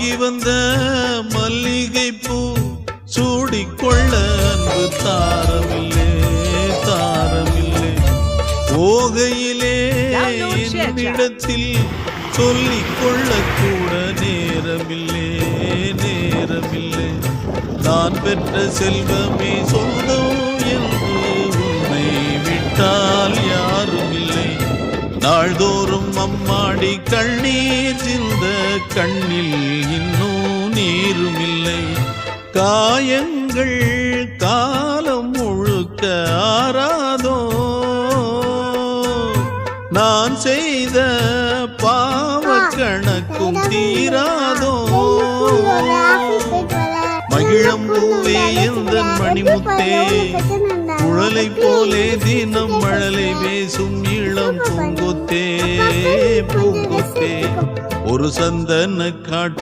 வாங்கி வந்த மல்லிகை பூ சூடிக்கொள்ள அன்பு தாரமில்லை தாரமில்லை. போகையிலே என்னிடத்தில் சொல்லிக்கொள்ள கூட நேரமில்லை நேரமில்லை. நான் பெற்ற செல்வமே சொந்தம் என்று உன்னை விட்டால் யாரும் இல்லை. நாள்தோறும் அம்மாடி கண்ணீர் சிந்த கண்ணில் இன்னும் நீரும் இல்லை. காயங்கள் காலம் முழுக்க ஆறாதோ, நான் செய்த பாவ கணக்கும் தீராதோ. மகிழம்பூவே எந்தன் மணிமுத்தே, குழலை போலே தினம் மழலை பேசும் இளம் பூங்கொத்தே பூங்கொத்தே. ஒரு சந்தன காட்டு